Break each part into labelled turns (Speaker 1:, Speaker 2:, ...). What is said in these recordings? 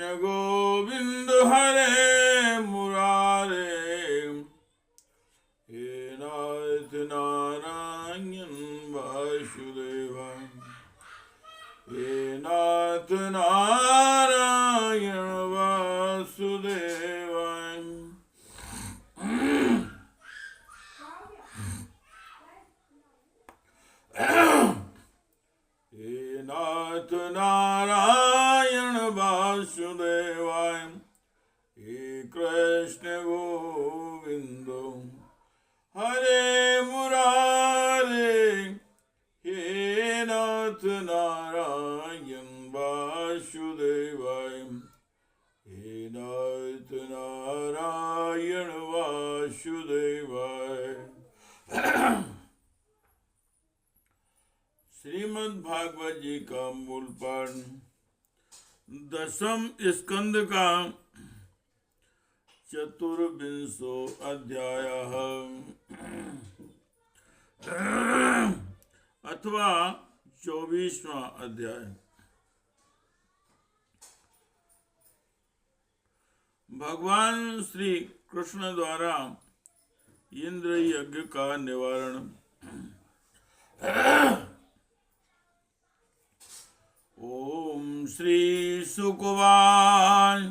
Speaker 1: कृष्ण गोविंद हरे मुरारे, हे नाथ नारायण वासुदेव, हे नाथ नारायण वासुदेव। हे नाथ नारायण वासुदेवाय, हे कृष्ण गोविंद हरे मुरारे, हे नाथ नारायण वासुदेवाय, हे नाथ नारायण वासुदेवाय। श्रीमद् भागवत जी का मूल पाठ 10वें स्कंद का 24वां अध्याय अथवा 24वां अध्याय। भगवान श्री कृष्ण द्वारा इंद्र यज्ञ का निवारण। ओम श्री सुकुवाच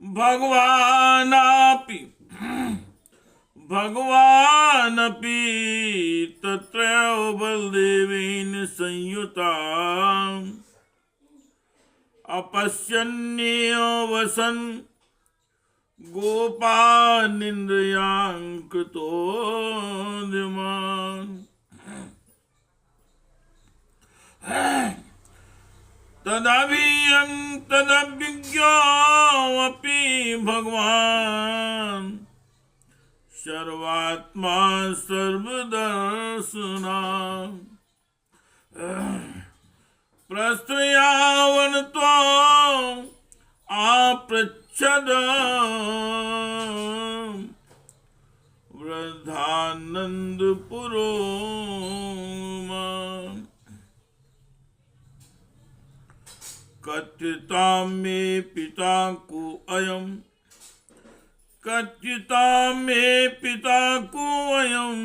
Speaker 1: भगवानपि तत्रैव बलदेवेन संयुता अपश्यन्नेव वसन् गोपानिन्द्रियान् कृतोद्यमान्। तदभिज्ञोऽपि भगवान् सर्वात्मा सर्वदर्शना प्रस्त्रयावन्तो आपृच्छद वृद्धानन्दपुरो कथितां मे पिता को अयम्, कथितां मे पिता को अयम्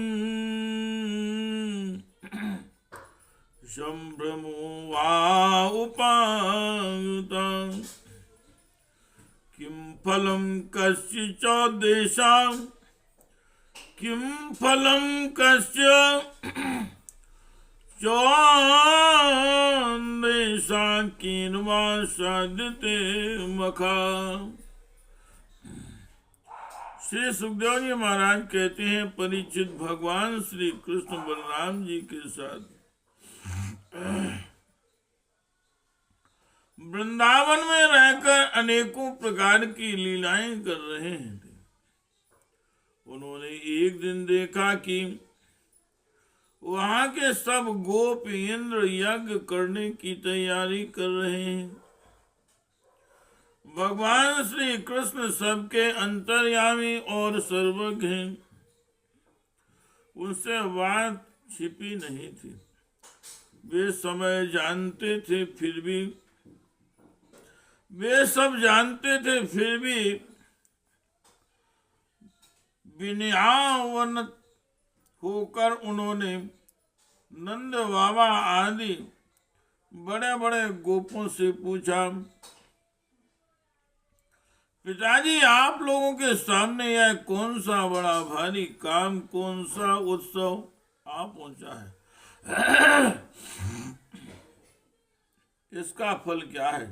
Speaker 1: संभ्रमो वा उपागता। किं फलं कस्य चोद्देशां, किं फलं कस्य चोन्देशा किन्वा साध्यते मखा। श्री सुखदेव जी महाराज कहते हैं, परीक्षित भगवान श्री कृष्ण बलराम जी के साथ वृंदावन में रहकर अनेकों प्रकार की लीलाएं कर रहे थे। उन्होंने एक दिन देखा कि वहां के सब गोप इंद्र यज्ञ करने की तैयारी कर रहे हैं। भगवान श्री कृष्ण सबके अंतर्यामी और सर्वज्ञ हैं, उनसे बात छिपी नहीं थी। वे समय जानते थे, फिर भी वे सब जानते थे, फिर भी विनयावनत होकर उन्होंने नंद बाबा आदि बड़े बड़े गोपों से पूछा, पिताजी आप लोगों के सामने यह कौन सा बड़ा भारी काम, कौन सा उत्सव आ पहुंचा है? इसका फल क्या है?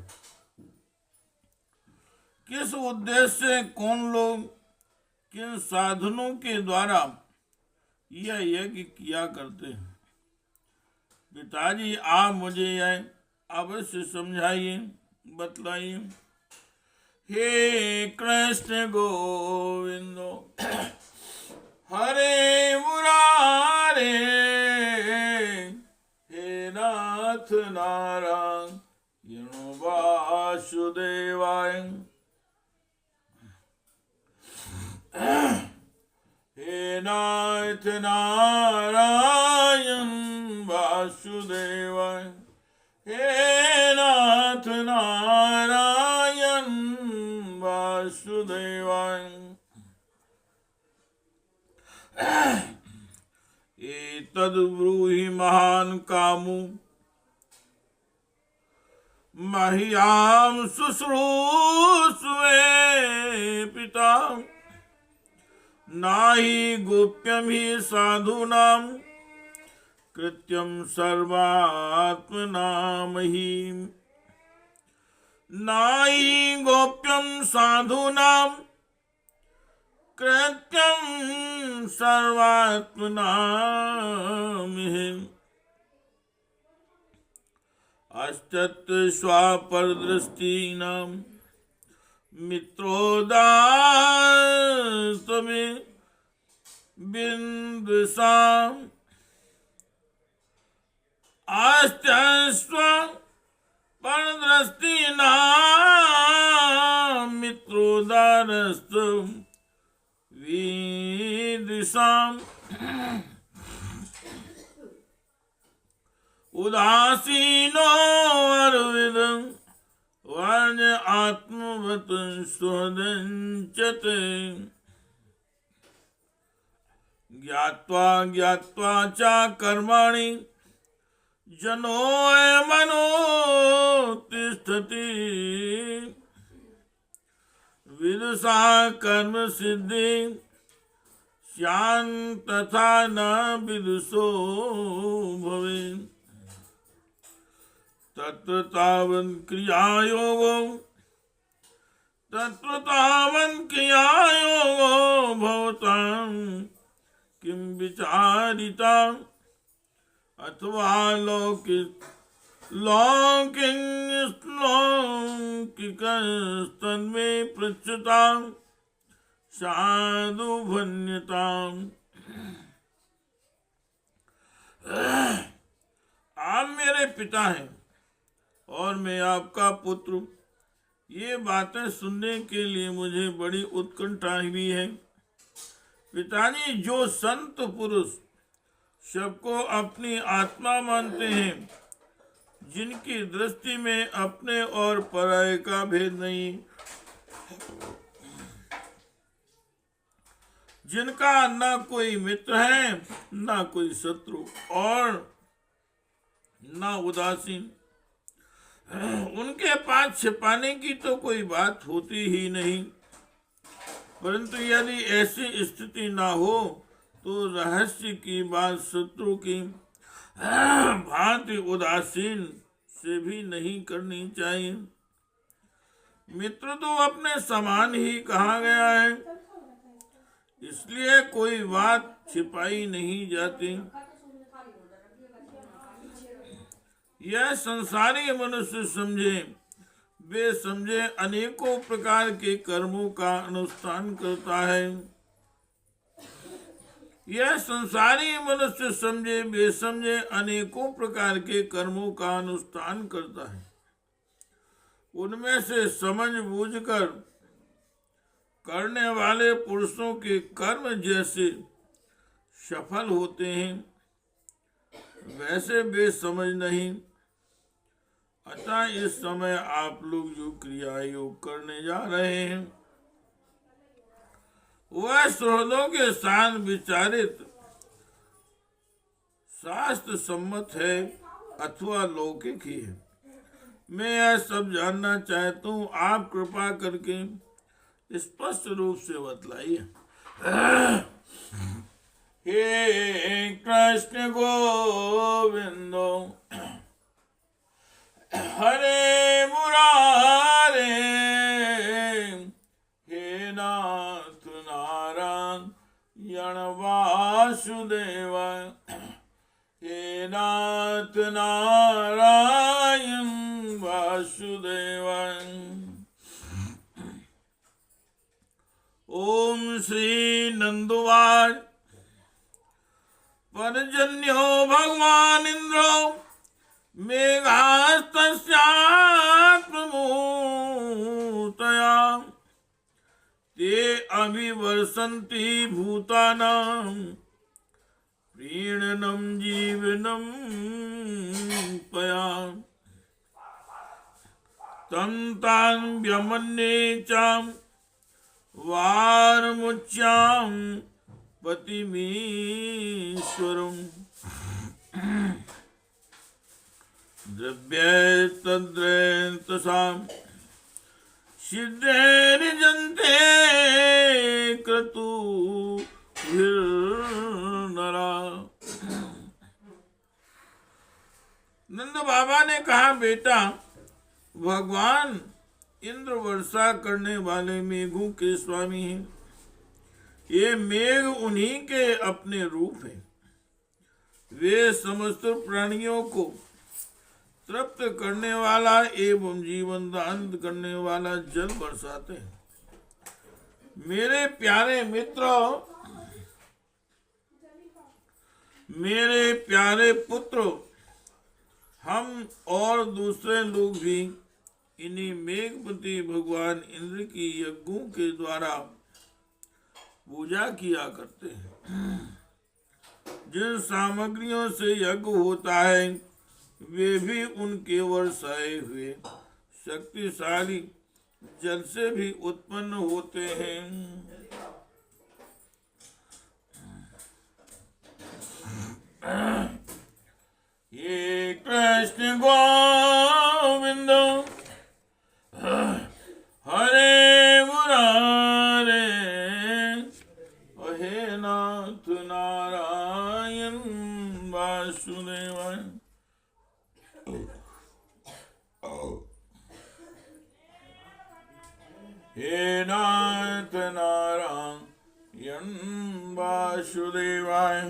Speaker 1: किस उद्देश्य से कौन लोग किन साधनों के द्वारा यह यज्ञ किया करते हैं? पिताजी आप मुझे यह अवश्य समझाइए, बतलाइए। हे कृष्ण गोविंद हरे मुरारे, हे नाथ नारायण वासुदेवाय, हे नाथ नारायण वासुदेवाय, हे नाथ नारायण वासुदेवाय। एतद् ब्रूहि महान् कामो मह्यां शुश्रूषवे पिता। नाहि गोप्यं हि साधूनां कृत्यं सर्वात्मनामहि। नाहि गोप्यं साधूनां कृत्यं सर्वात्मनामहि। अष्टत्र स्वापरदृष्टीनां मित्रोदास्तमे बिन्दुसाम्। आस्त्यस्व परदृष्टीनां मित्रोदारस्तु विदुषाम्। उदासीनो अर्विदं वर्ण्य आत्मवत् सुहृदञ्चते। ज्ञात्वा ज्ञात्वा च कर्माणि जनोऽयमनो तिष्ठति। विदुषा कर्म सिद्धि स्यात् तथा न विदुषो भवेत्। तत्र तावन् क्रियायोगो भवतां किं विचारिता। अथवा लौकिकस्तन्मे पृच्छतां साधु भन्यताम्। आप मेरे पिता हैं और मैं आपका पुत्र। ये बातें सुनने के लिए मुझे बड़ी उत्कंठा हुई है। पिताजी, जो संत पुरुष सबको अपनी आत्मा मानते हैं, जिनकी दृष्टि में अपने और पराये का भेद नहीं, जिनका ना कोई मित्र है ना कोई शत्रु और ना उदासीन, उनके पास छिपाने की तो कोई बात होती ही नहीं। परंतु यदि ऐसी स्थिति ना हो तो रहस्य की बात शत्रु की भांति उदासीन से भी नहीं करनी चाहिए। मित्र तो अपने समान ही कहा गया है, इसलिए कोई बात छिपाई नहीं जाती। यह संसारी मनुष्य समझे बेसमझे अनेकों प्रकार के कर्मों का अनुष्ठान करता है। यह संसारी मनुष्य समझे बेसमझे अनेकों प्रकार के कर्मों का अनुष्ठान करता है। उनमें से समझ बूझकर करने वाले पुरुषों के कर्म जैसे सफल होते हैं, वैसे बेसमझ नहीं। अतः इस समय आप लोग जो क्रिया योग करने जा रहे हैं वह सुहृदों के साथ विचारित शास्त्र सम्मत है अथवा लौकिक ही है। मैं यह सब जानना चाहता हूँ, आप कृपा करके स्पष्ट रूप से बतलाइए। हे कृष्ण गोविंदो हरे मुरारे, हे नाथ नारायण वासुदेव, हे नाथ नारायण वासुदेव। ओम श्री नंदुवाज पर्जन्यो भगवान इंद्रो मेघास्तस्यात्ममूर्तया ते अभिवर्षन्ति भूतानां प्रीणनं जीवनं पया। तंतान व्यमन्ये चाम वारमुच्याम पतिमीश्वरम द्रव्ये तद्रेतसाम सिद्धे निजन्ते क्रतु नरा। नंद बाबा ने कहा, बेटा, भगवान इंद्र वर्षा करने वाले मेघों के स्वामी हैं। ये मेघ उन्हीं के अपने रूप हैं। वे समस्त प्राणियों को तृप्त करने वाला एवं जीवन दान करने वाला जल बरसाते हैं। मेरे प्यारे मित्रों, मेरे प्यारे पुत्रों, हम और दूसरे लोग भी इन्हीं मेघपति भगवान इंद्र की यज्ञों के द्वारा पूजा किया करते हैं। जिन सामग्रियों से यज्ञ होता है वे भी उनके वर्षाए हुए शक्तिशाली जल से भी उत्पन्न होते हैं। ये कृष्ण गोविंद हरे मुरारे, हे नाथ नारायण वासुदेवाय। हे नाथ नारायण वासुदेवाय।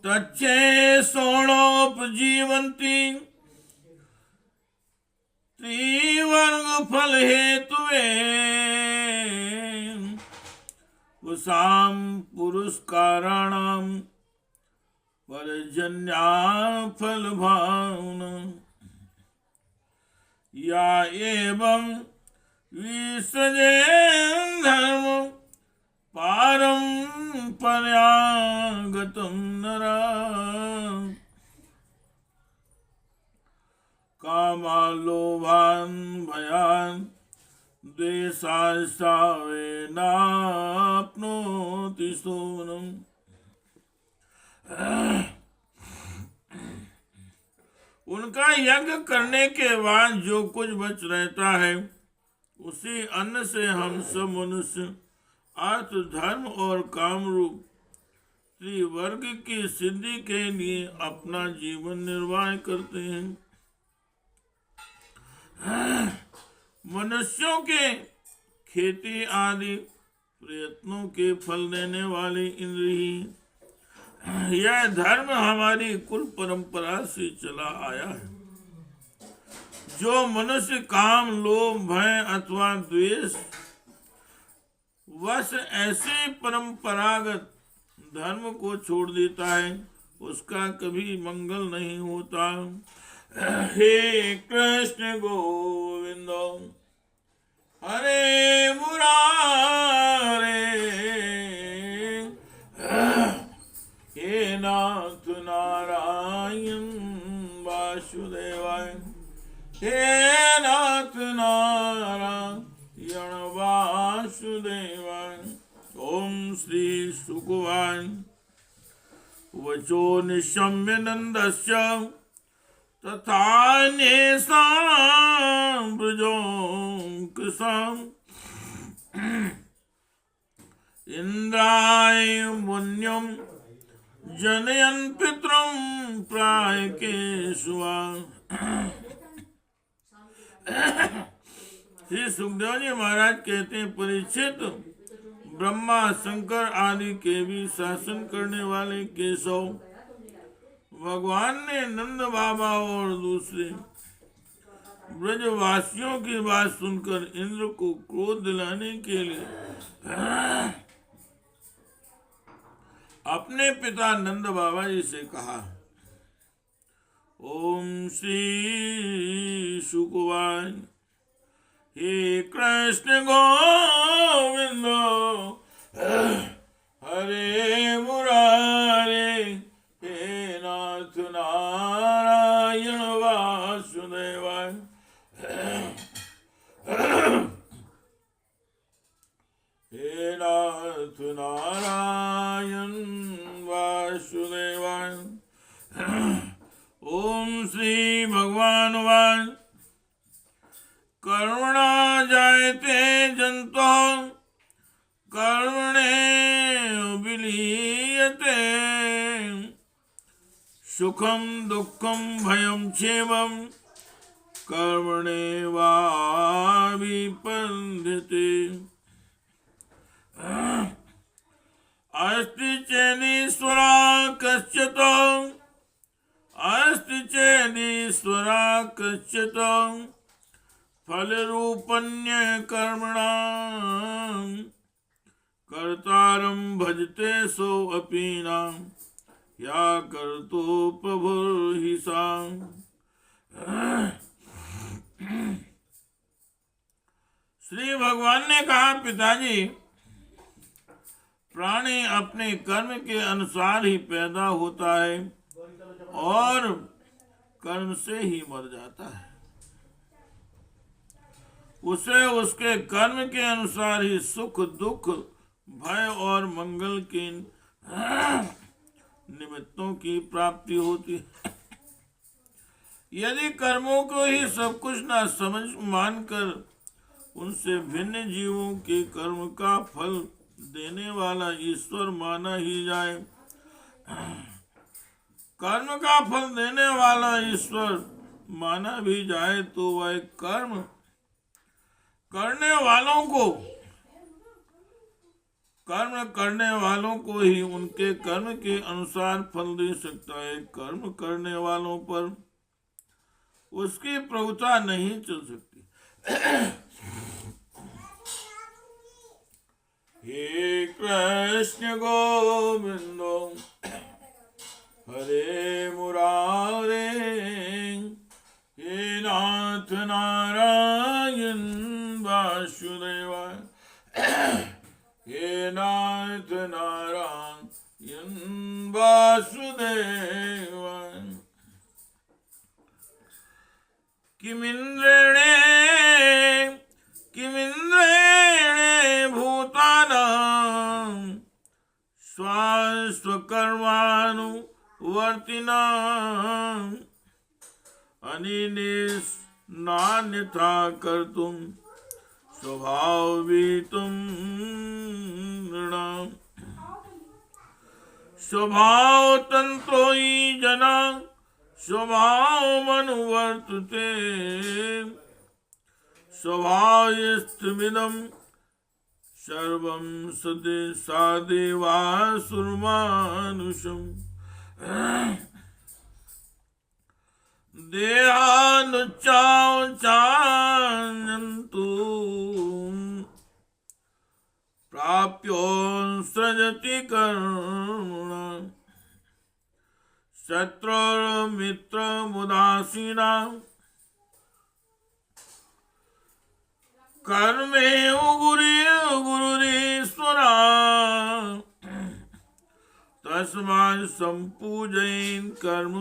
Speaker 1: तच्चे सोणोपजीवन्ति त्रिवर्ग फल हेतुवे उसाम पुरस्काराणाम परजन्या फल भावना या एवं विसृजे धर्म पारंपर्यागतम नरा कामालोभान भयान द्वेषास्तावेनाप्नोति सोनम। उनका यज्ञ करने के बाद जो कुछ बच रहता है उसी अन्न से हम सब मनुष्य अर्थ, धर्म और काम रूप त्रिवर्ग की सिद्धि के लिए अपना जीवन निर्वाह करते हैं। मनुष्यों के खेती आदि प्रयत्नों के फल देने वाले इंद्र ही। यह धर्म हमारी कुल परंपरा से चला आया है। जो मनुष्य काम, लोभ, भय अथवा द्वेष वश ऐसे परंपरागत धर्म को छोड़ देता है उसका कभी मंगल नहीं होता। हे कृष्ण गोविंद हरे मुरारे, हे नाथ नारायण वासुदेवाय। हे नाथ नारायण वासुदेवाय। ओम श्री शुकवाय वचो निशम्य नंदस्य तथा नेषां ब्रजोऽकृशाम् इंद्राय मुन्यं जनयन् पितरं प्रायकेशुवा। श्री सुखदेव जी महाराज कहते हैं, परीक्षित, ब्रह्मा, शंकर आदि के भी शासन करने वाले केशव भगवान ने नंद बाबा और दूसरे ब्रजवासियों की बात सुनकर इंद्र को क्रोध दिलाने के लिए अपने पिता नंद बाबा जी से कहा। ओम श्री शुकवाय हे कृष्ण गोविंद हरे मुरारे, हे नाथ सुखम दुखम भयम क्षेमम कर्मणेवाभिपद्यते। अस्ति चेदीश्वरा कश्चित्, अस्ति चेदीश्वरा कश्चित् फलरूपण्य कर्मणां कर्तारं भजते सो अपि न या कर्तो प्रभुर्हि सा। श्री भगवान ने कहा, पिताजी, प्राणी अपने कर्म के अनुसार ही पैदा होता है और कर्म से ही मर जाता है। उसे उसके कर्म के अनुसार ही सुख दुख भय और मंगल के निमित्तों की प्राप्ति होती है। यदि कर्मों को ही सब कुछ ना समझ मानकर उनसे भिन्न जीवों के कर्म का फल देने वाला ईश्वर माना ही जाए, कर्म का फल देने वाला ईश्वर माना भी जाए, तो वह कर्म करने वालों को ही उनके कर्म के अनुसार फल दे सकता है। कर्म करने वालों पर उसकी प्रभुता नहीं चल सकती। हे कृष्ण गोविंदो हरे मुरारे, हे नाथ नारायण वासुदेवाय, हे नाथ नारायण वासुदेवाय। किमिन्द्रेणे भूतानां स्वकर्मानुवर्तिनां अनिर्निस्नान्यथा कर्तुं स्वभाववितुं नृणाम्। स्वभावतन्त्रो हि जना स्वभावमनुवर्तते, स्वभावस्तमिदं सर्वं सादेवासुरमानुषम्। देहानुच्चावचान्यन्तु प्राप्यो सृजति कर्मणा, शत्रुर्मित्रमुदासीना कर्मेव गुरुरीश्वरा, तस्मात् सम्पूजयन् कर्म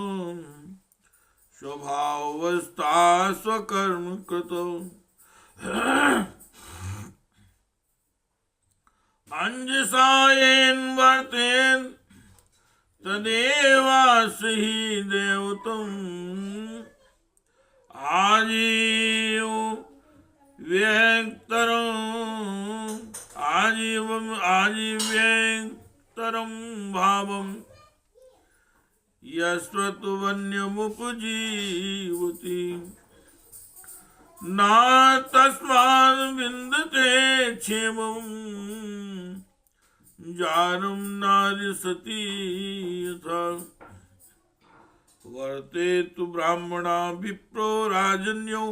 Speaker 1: स्वभावस्था स्वकर्म कृतो। अंजसायेन वर्तेन तदेवासि देवतम्, आजीव आजीव्यक्तरं भावम् यस्त्वन्यमुपजीवति, न तस्माद् विन्दते क्षेमम् जानम नारिसति यथा। वर्तेतु ब्राह्मणा विप्रो राजन्यो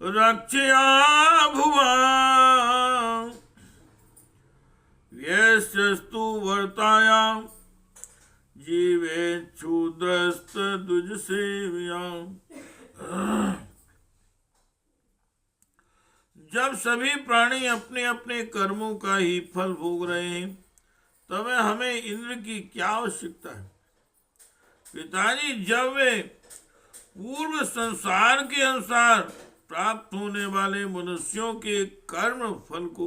Speaker 1: रक्षया भुवा, यस्तु वर्ताया जीवेच्छूद्रस्त दुजसेव्या। जब सभी प्राणी अपने अपने कर्मों का ही फल भोग रहे हैं, तब हमें इंद्र की क्या आवश्यकता है? पिताजी, जब वे पूर्व संसार के अनुसार प्राप्त होने वाले मनुष्यों के कर्म फल को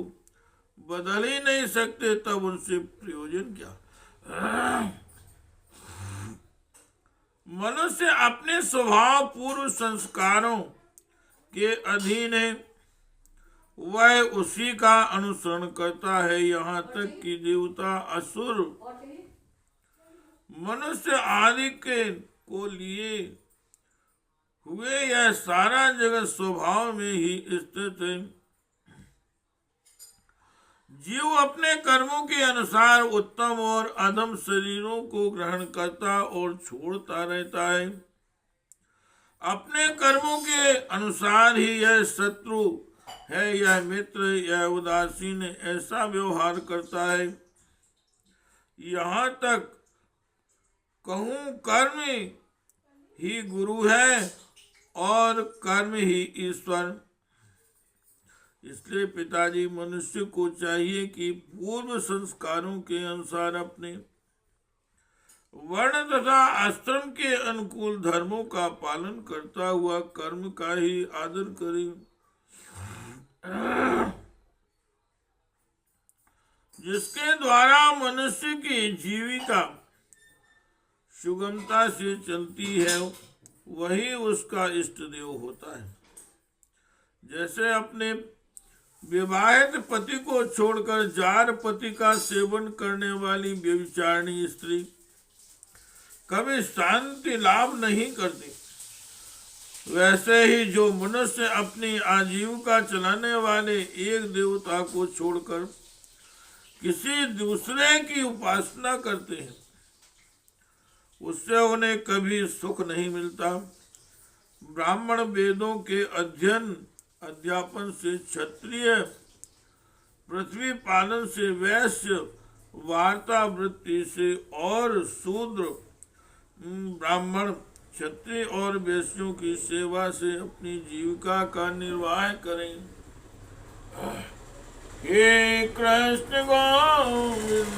Speaker 1: बदल ही नहीं सकते, तब उनसे प्रयोजन क्या? मनुष्य अपने स्वभाव पूर्व संस्कारों के अधीन है, वह उसी का अनुसरण करता है। यहाँ तक कि देवता असुर मनुष्य आदि के को लिए हुए यह सारा जगत स्वभाव में ही स्थित है। जीव अपने कर्मों के अनुसार उत्तम और अधम शरीरों को ग्रहण करता और छोड़ता रहता है। अपने कर्मों के अनुसार ही यह शत्रु है, यह मित्र, यह उदासीन, ऐसा व्यवहार करता है। यहाँ तक कहूँ कर्म ही गुरु है और कर्म ही ईश्वर। इसलिए पिताजी, मनुष्य को चाहिए कि पूर्व संस्कारों के अनुसार अपने वर्ण तथा आश्रम के अनुकूल धर्मों का पालन करता हुआ कर्म का ही आदर करे, जिसके द्वारा मनुष्य की जीविका सुगमता से चलती है, वही उसका इष्ट देव होता है। जैसे अपने विवाहित पति को छोड़कर जार पति का सेवन करने वाली व्यभिचारिणी स्त्री कभी शांति लाभ नहीं करती, वैसे ही जो मनुष्य अपनी आजीविका चलाने वाले एक देवता को छोड़कर किसी दूसरे की उपासना करते हैं, उससे उन्हें कभी सुख नहीं मिलता। ब्राह्मण वेदों के अध्ययन अध्यापन से क्षत्रिय, पृथ्वी पालन से वैश्य, वार्ता वृत्ति से और शूद्र ब्राह्मण, क्षत्रिय और वैश्यों की सेवा से अपनी जीविका का निर्वाह करें। हे कृष्ण गोविंद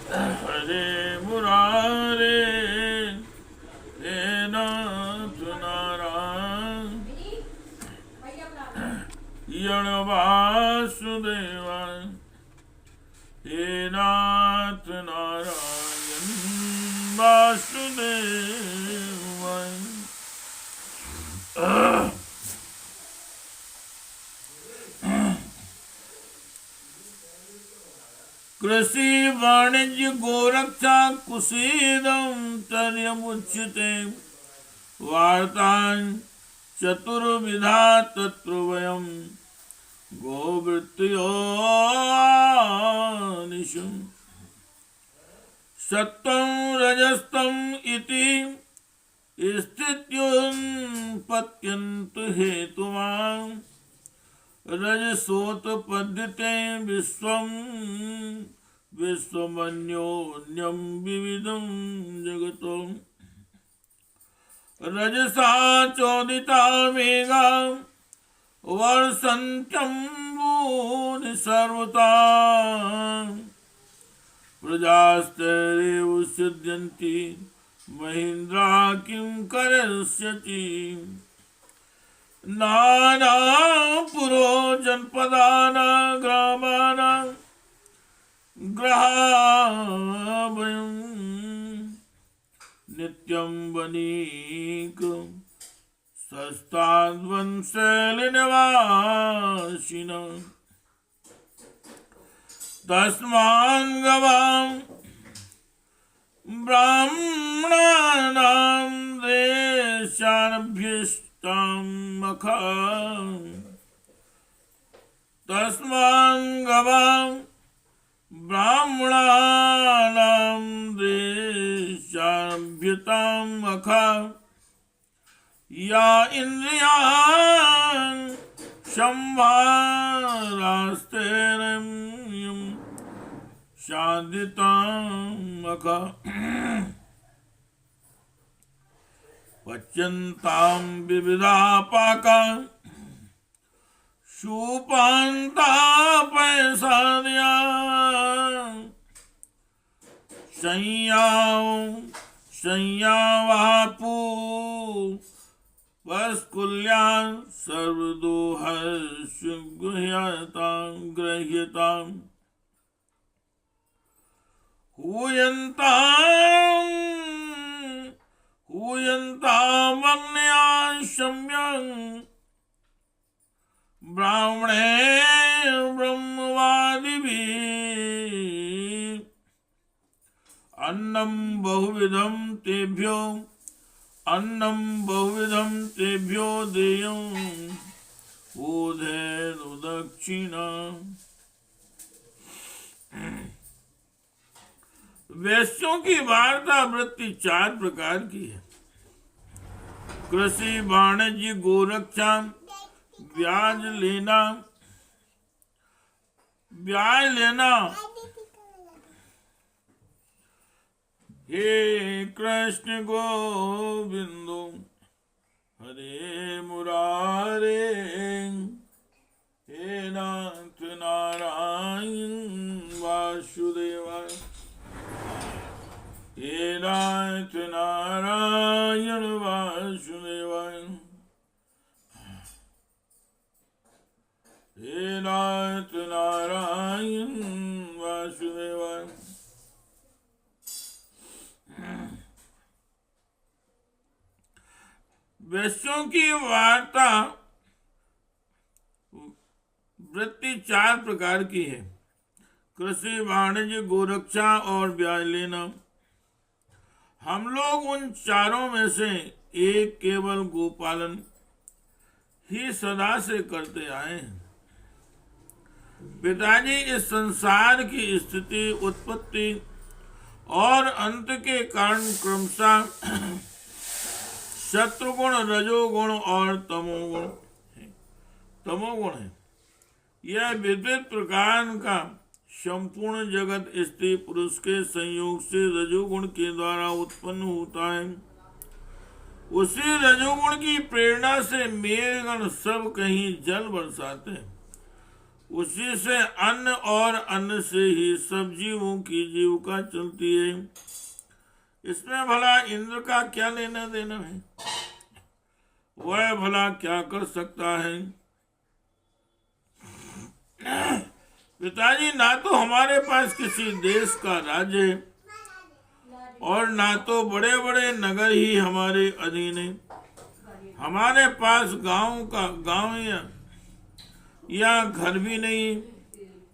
Speaker 1: हरे मुरारे, हे नाथ नारायण यण वासुदेवा, हे नाथ नारायण वासुदेव। कृषि वाणिज्य गोरक्षा कुशीदम तर्यमुच्यते, वार्तां चतुर्विधा तत्र वयं गोवृत्तयो निशुं। सत्वं रजस्तम इति स्थित्युत्पत्यन्तु हेतुमान्, रजसोत्पद्यते विश्वं विश्वमन्योन्यं विविधं जगतो। रजसा चोदिता मेघा वर्षन्त्यम्बूनि सर्वथा, प्रजास्तेरेव सिद्ध्यन्ति महीन्द्रा किं करिष्यति। नानापुरो जनपदानां ग्रामाणां ग्रहाभयं, नित्यं वनीक सस्ताद्वंशैलनिवासिनः। तस्मान् गवां ब्राह्मणानां देशानभ्यस्तां मखा। तस्मान् गवां ब्राह्मणानां देशानभ्यतां मखा। या इन्द्रियान् संभारास्तेरम्यं शान्तितां मखा। पच्यन्तां विविधा पाका सुपान्ता पैसाद्या। संयावापू वस्कुल्यां सर्वदोहर्ष गृह्यतां। हूयन्तामग्न्यां शम्यं ब्राह्मणे ब्रह्मवादिभिः। अन्नं बहुविधं तेभ्यो अन्नं बहुविधं तेभ्यो देयं ऊर्ध्वदक्षिणा। वैश्यों की वार्ता वृत्ति 4 प्रकार की है। कृषि, वाणिज्य, गोरक्षा, ब्याज लेना। हे कृष्ण गोविंदो हरे मुरारे, हे नाथ नारायण वासुदेवाय, हे नाथ नारायण वासुदेवाय, हे नाथ नारायण वासुदेवाय। वैश्यों की वार्ता वृत्ति 4 प्रकार की है। कृषि, वाणिज्य, गोरक्षा और ब्याज लेना। हम लोग उन चारों में से एक केवल गोपालन ही सदा से करते आए हैं। पिताजी इस संसार की स्थिति, उत्पत्ति और अंत के कारण क्रमशः शत्रुगुण, रजोगुण और तमोगुण है। यह विविध प्रकार का संपूर्ण जगत स्त्री पुरुष के संयोग से रजोगुण के द्वारा उत्पन्न होता है। उसी रजोगुण की प्रेरणा से मेघगण सब कहीं जल बरसाते हैं। उसी से अन्न और अन्न से ही सब जीवों की जीविका चलती है। इसमें भला इंद्र का क्या लेना देना है? वह भला क्या कर सकता है? पिताजी, ना तो हमारे पास किसी देश का राज्य है और ना तो बड़े बड़े नगर ही हमारे अधीन है। हमारे पास गांव या घर भी नहीं।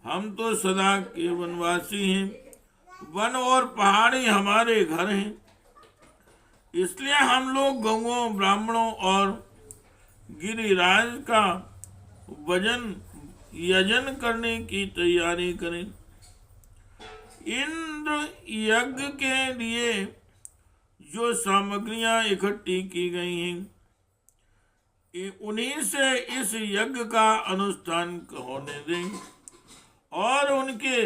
Speaker 1: हम तो सदा के वनवासी हैं। वन और पहाड़ी हमारे घर हैं। इसलिए हम लोग गौओं, ब्राह्मणों और गिरिराज का यजन करने की तैयारी करें। इंद्र यज्ञ के लिए जो सामग्रियां इकट्ठी की गई हैं, उन्हीं से इस यज्ञ का अनुष्ठान होने दें और उनके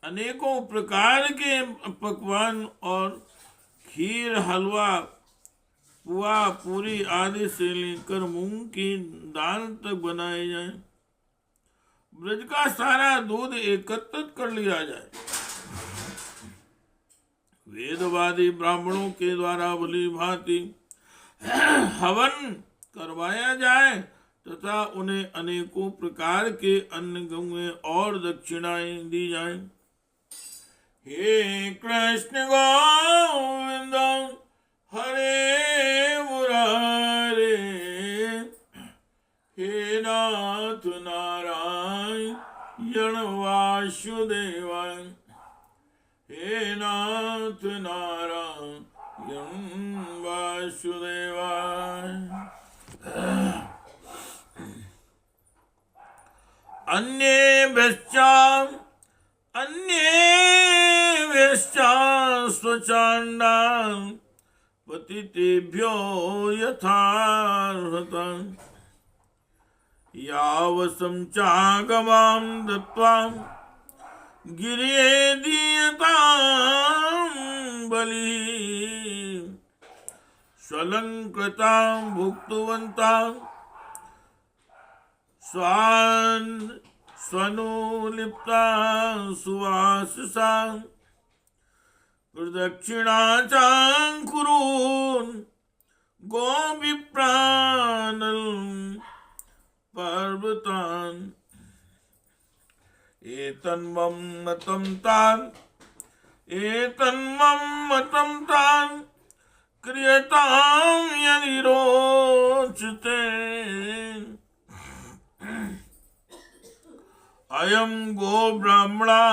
Speaker 1: अनेकों प्रकार के पकवान और खीर, हलवा, पुआ, पूरी आदि से लेकर मूंग की दाल तक बनाए जाए। ब्रज का सारा दूध एकत्रित कर लिया जाए। वेदवादी ब्राह्मणों के द्वारा भली भांति हवन करवाया जाए तथा उन्हें अनेकों प्रकार के अन्न, गंगे और दक्षिणाएं दी जाए। हे कृष्ण गोविंद हरे मुरारे, हे नाथ नारायण वासुदेवाय, हे नाथ नारायण वासुदेवाय। अन्येभ्यश्च स्वचाण्डान् पतितेभ्यो यथार्हतं यावसं चागवां दत्त्वा गिरे दीयतां बलिः स्वलंकृतां भुक्तवन्तां स्वनुलिप्तां सुवासिसां प्रदक्षिणाचां कुरुन् गोविप्रानल पर्वतान् एतन्मं मतं तान् क्रियतां यदि रोचते। अयं गो ब्राह्मणा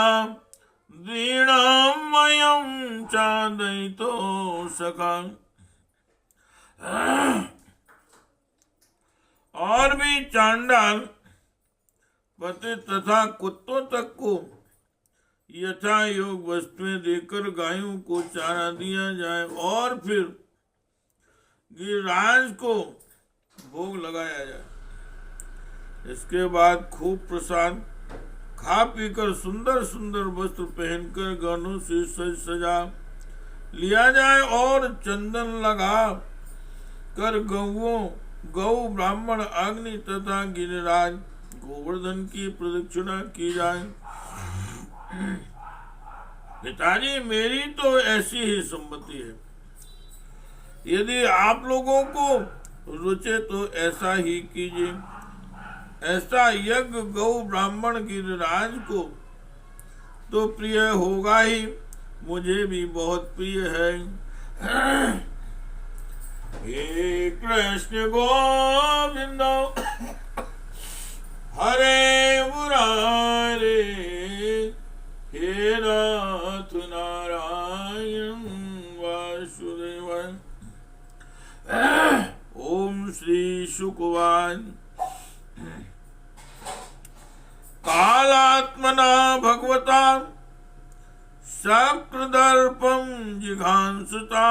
Speaker 1: दीनमयं चादयितो सखा। और भी चांडाल पति तथा कुत्तों तक को यथा योग वस्तुएं देकर गायों को चारा दिया जाए और फिर गिरिराज को भोग लगाया जाए। इसके बाद खूब प्रसाद खा पीकर सुंदर सुंदर वस्त्र पहनकर गहनों से सज सजा लिया जाए और चंदन लगा कर गौ ब्राह्मण अग्नि तथा गिरिराज गोवर्धन की प्रदक्षिणा की जाए। पिताजी, मेरी तो ऐसी ही सम्मति है। यदि आप लोगों को रुचे तो ऐसा ही कीजिए। ऐसा यज्ञ गौ ब्राह्मण गिरिराज को तो प्रिय होगा ही, मुझे भी बहुत प्रिय है। हे कृष्ण गोविंद हरे मुरारे, हे नाथ नारायण वासुदेव। ओम श्री शुकवान। कालात्मना भगवता शक्रदर्पं जिघांसुता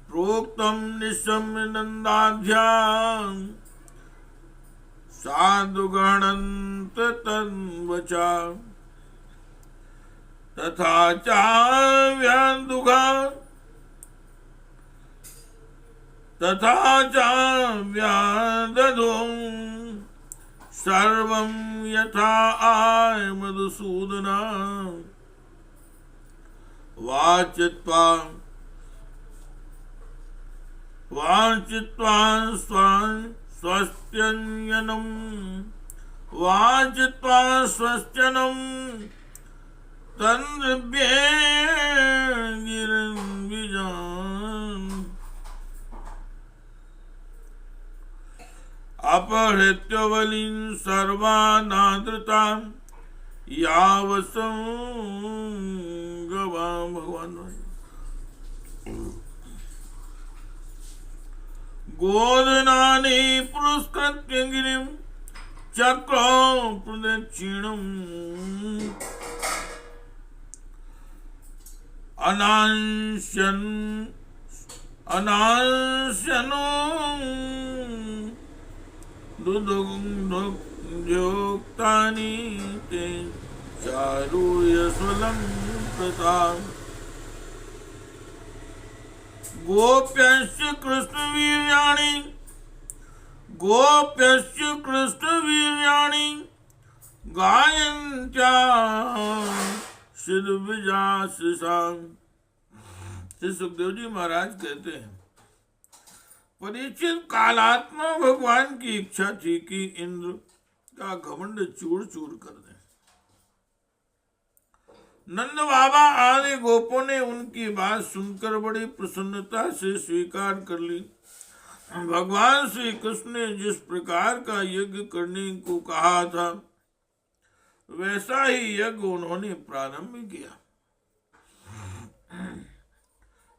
Speaker 1: प्रोक्तं निशम्य नन्दाभ्यां साधुगणन्त तन्वचा तथा चाव्यान्दुघा तथा चाव्यादधुं सर्वं यथा आय मधुसूदना वाचित्वा स्वस्त्यञ्जनं वाचित्वा स्वस्त्यनं तन्नृभ्ये गिरिं विजान् अपहृत्य बलिं सर्वानादृतां यावसं गवां भगवान् गोधनानि पुरस्कृत्य गिरिं चक्रं प्रदक्षिणम् अनांस्यनो दुग्धोक्तानि ते चारुयस्वलं प्रताम् गोप्यश्च कृष्णवीर्याणि गायन्त्या सिद्धविजासिसाम्। श्री सुखदेव जी महाराज कहते हैं, परीक्षित कालात्मा भगवान की इच्छा थी कि इंद्र का घमंड चूर चूर कर दे। नंद बाबा आदि गोपों ने उनकी बात सुनकर बड़ी प्रसन्नता से स्वीकार कर ली। भगवान श्री कृष्ण ने जिस प्रकार का यज्ञ करने को कहा था वैसा ही यज्ञ उन्होंने प्रारंभ किया।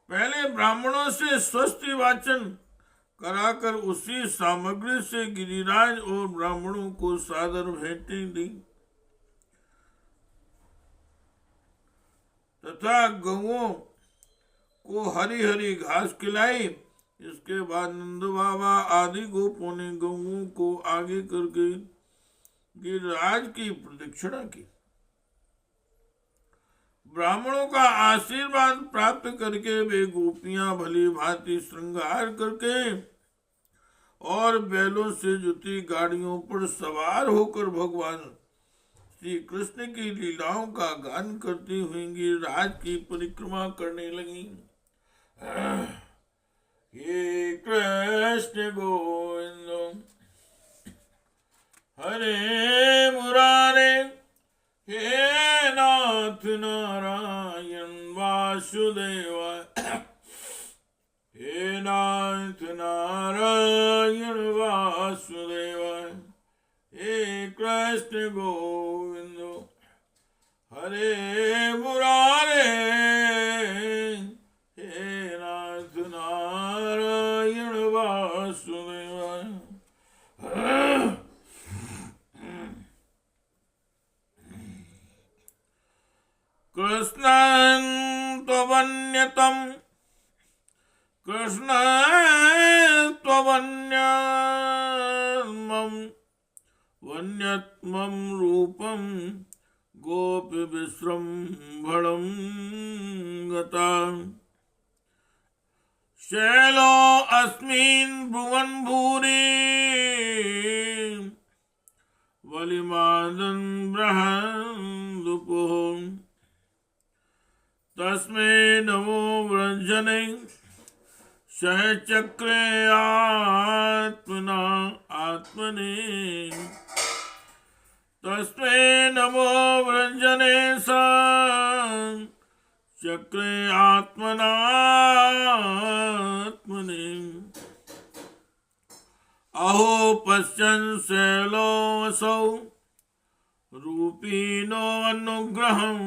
Speaker 1: पहले ब्राह्मणों से स्वस्ति वाचन कराकर उसी सामग्री से गिरिराज और ब्राह्मणों को सादर भेंटें दी तथा गौओं को हरी हरी घास खिलाई। इसके बाद नंद बाबा आदि गोपों ने गौओं को आगे करके गिरिराज की प्रदक्षिणा की। ब्राह्मणों का आशीर्वाद प्राप्त करके वे गोपियां भली भांति श्रृंगार करके और बैलों से जुती गाड़ियों पर सवार होकर भगवान श्री कृष्ण की लीलाओं का गान करती हुई गिरिराज की परिक्रमा करने लगी। हे कृष्ण गोविंद हरे मुरारे, हे नाथ नारायण वासुदेव, हे नाथ नारायण वासुदेव, हे कृष्ण गोविंद हरे मुरारे, हे नाथ नारायण वासुदेवाय। कृष्णं त्वन्यतम, कृष्णं त्वन्यतमं, वन्यत्मं रूपं गोपी विश्रम्भणं गता। शैलो अस्मिन् भुवन भूरि, वलिमादन् बृहदुपुः। तस्मै नमो व्रजने, सहचक्रे आत्मना आत्मने। तस्मै नमो व्रजने चक्रे आत्मना आत्मने। अहो पश्यन् शैलोऽसौ, रूपीणो अनुग्रहं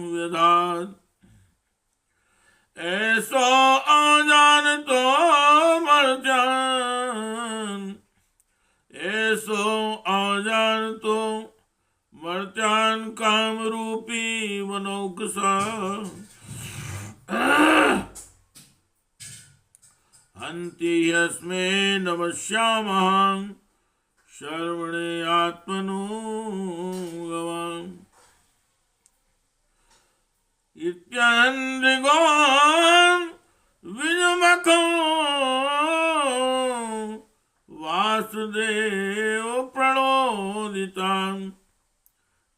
Speaker 1: व्यधात्। ऐसो अजानतो मर्त्यान्, ऐसो अजानतो मर्त्यान् कामरूपी मनोकसा। हन्ति यस्मै नमस्यामः, शर्वणे आत्मनो गवाम्। इत्यन्द्रिगो विजमको वासुदेव प्रणोदितां।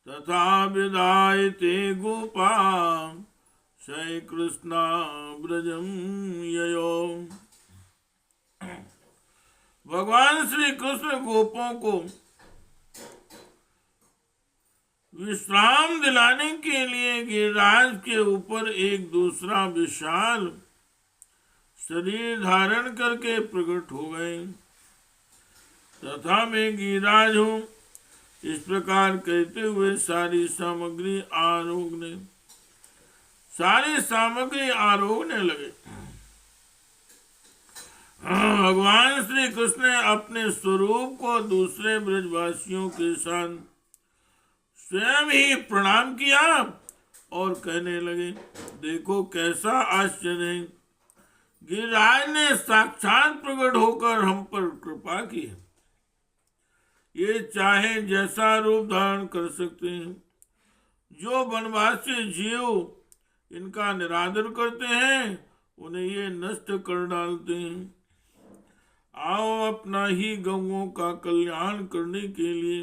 Speaker 1: तथा विदायते गोपा, श्री कृष्णा ब्रजं ययो। भगवान श्री कृष्ण गोपों को विश्राम दिलाने के लिए गिरिराज के ऊपर एक दूसरा विशाल शरीर धारण करके प्रकट हो गए। तथा मैं गिरिराज हूं, इस प्रकार कहते हुए सारी सामग्री आरोगने लगे। भगवान श्री कृष्ण ने अपने स्वरूप को दूसरे ब्रजवासियों के साथ स्वयं ही प्रणाम किया और कहने लगे, देखो कैसा आश्चर्य है, गिरिराज ने साक्षात प्रकट होकर हम पर कृपा की है। ये चाहे जैसा रूप धारण कर सकते हैं। जो वनवासी जीव इनका निरादर करते हैं, उन्हें ये नष्ट कर डालते हैं। आओ अपना ही गौओं का कल्याण करने के लिए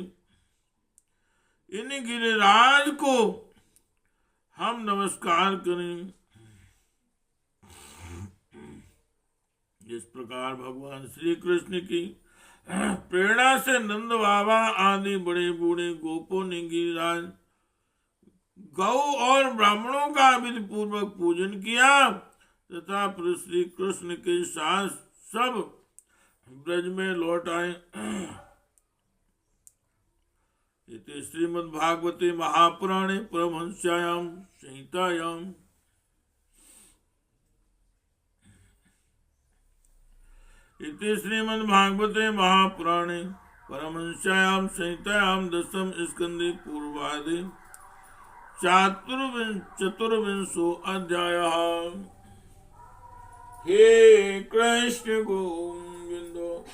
Speaker 1: इन गिरिराज को हम नमस्कार करें। इस प्रकार भगवान श्री कृष्ण की प्रेरणा से नंद बाबा आदि बड़े बूढ़े गोपों ने गिरिराज गौ और ब्राह्मणों का विधि पूर्वक पूजन किया तथा फिर श्री कृष्ण के साथ सब ब्रज में लौट आए। इति श्रीमद्भागवते महापुराणे परमहंस्यायां संहितायां इति श्रीमद्भागवते महापुराणे परमहंस्यायां संहितायां दशम स्कंदे पूर्वादे चतुर्विंशो अध्यायः। हे कृष्ण गोविंदो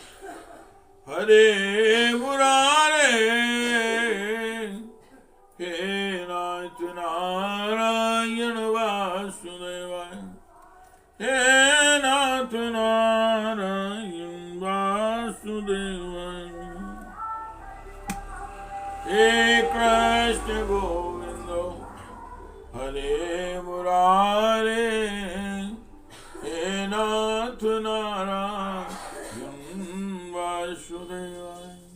Speaker 1: हरे मुरारे, हे नाथ नारायण वासुदेवाय, हे नाथ नारायण वासुदेवाय। हे कृष्ण गोविंदो हरे मुरारे, हे नाथ नारायण वासुदेवाय।